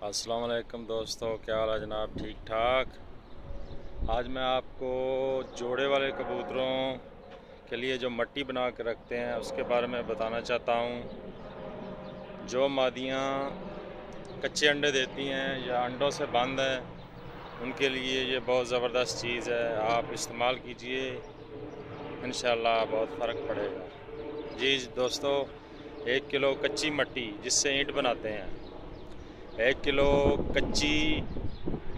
अस्सलाम वालेकुम दोस्तों, क्या हाल है जनाब? ठीक ठाक। आज मैं आपको जोड़े वाले कबूतरों के लिए जो मट्टी बना के रखते हैं उसके बारे में बताना चाहता हूँ। जो मादियाँ कच्चे अंडे देती हैं या अंडों से बंद हैं, उनके लिए ये बहुत ज़बरदस्त चीज़ है। आप इस्तेमाल कीजिए, इंशाल्लाह बहुत फ़र्क पड़ेगा। जी दोस्तों, 1 किलो कच्ची मट्टी जिससे ईंट बनाते हैं, 1 किलो कच्ची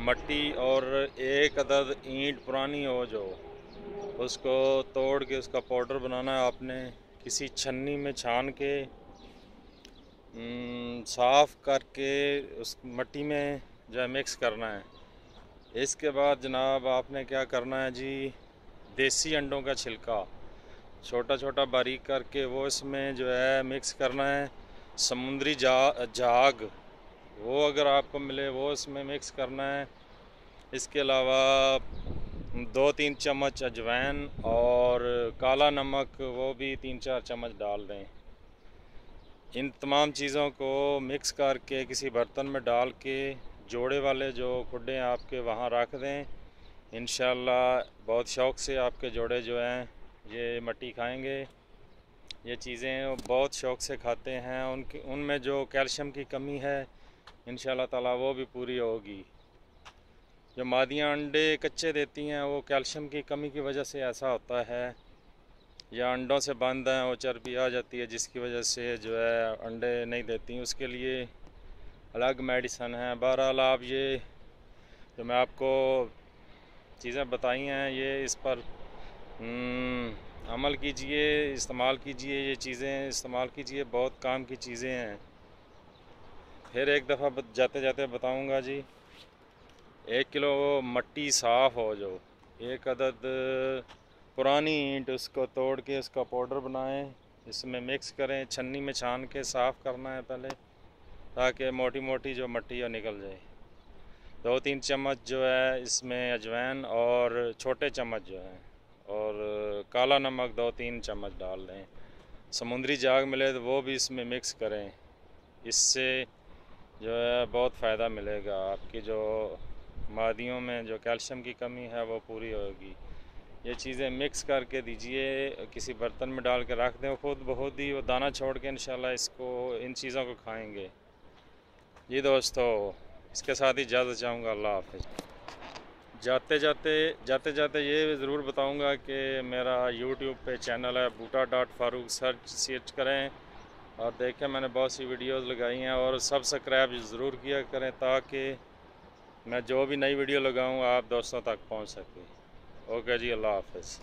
मट्टी और 1 अदद ईंट पुरानी हो जो, उसको तोड़ के उसका पाउडर बनाना है। आपने किसी छन्नी में छान के साफ़ करके उस मट्टी में जो है मिक्स करना है। इसके बाद जनाब आपने क्या करना है जी, देसी अंडों का छिलका छोटा छोटा बारीक करके वो इसमें जो है मिक्स करना है। समुद्री झाग वो अगर आपको मिले वो इसमें मिक्स करना है। इसके अलावा 2-3 चम्मच अजवाइन और काला नमक वो भी 3-4 चम्मच डाल दें। इन तमाम चीज़ों को मिक्स करके किसी बर्तन में डाल के जोड़े वाले जो खुड्डे आपके वहाँ रख दें। इंशाल्लाह बहुत शौक़ से आपके जोड़े जो हैं ये मट्टी खाएंगे। ये चीज़ें बहुत शौक़ से खाते हैं। उनमें जो कैल्शियम की कमी है इंशाल्लाह ताला वो भी पूरी होगी। जो मादियाँ अंडे कच्चे देती हैं वो कैल्शियम की कमी की वजह से ऐसा होता है, या अंडों से बंद हैं, वो चर्बी आ जाती है जिसकी वजह से जो है अंडे नहीं देती। उसके लिए अलग मेडिसन है। बहरहाल आप ये जो मैं आपको चीज़ें बताई हैं ये इस पर अमल कीजिए, इस्तेमाल कीजिए। ये चीज़ें इस्तेमाल कीजिए, बहुत काम की चीज़ें हैं। फिर एक दफ़ा जाते जाते बताऊंगा जी। 1 किलो मट्टी साफ़ हो जो, 1 अदद पुरानी ईंट उसको तोड़ के उसका पाउडर बनाएं, इसमें मिक्स करें, छन्नी में छान के साफ़ करना है पहले ताकि मोटी मोटी जो मट्टी है निकल जाए। 2-3 चम्मच जो है इसमें अजवाइन और छोटे चम्मच जो है और काला नमक 2-3 चम्मच डाल दें। समुद्री झाग मिले तो वो भी इसमें मिक्स करें। इससे जो है बहुत फ़ायदा मिलेगा। आपकी जो मादियों में जो कैल्शियम की कमी है वो पूरी होगी। ये चीज़ें मिक्स करके दीजिए, किसी बर्तन में डाल के रख दें, खुद बहुत ही वो दाना छोड़ के इंशाल्लाह इसको इन चीज़ों को खाएंगे। जी दोस्तों, इसके साथ ही इजाज़त चाहूँगा। अल्लाह हाफ़िज़। जाते जाते ये ज़रूर बताऊँगा कि मेरा यूट्यूब पे चैनल है बूटा फ़ारूक, सर्च करें और देखें, मैंने बहुत सी वीडियोस लगाई हैं। और सब्सक्राइब ज़रूर किया करें ताकि मैं जो भी नई वीडियो लगाऊँ आप दोस्तों तक पहुँच सके। ओके जी, अल्लाह हाफ़िज़।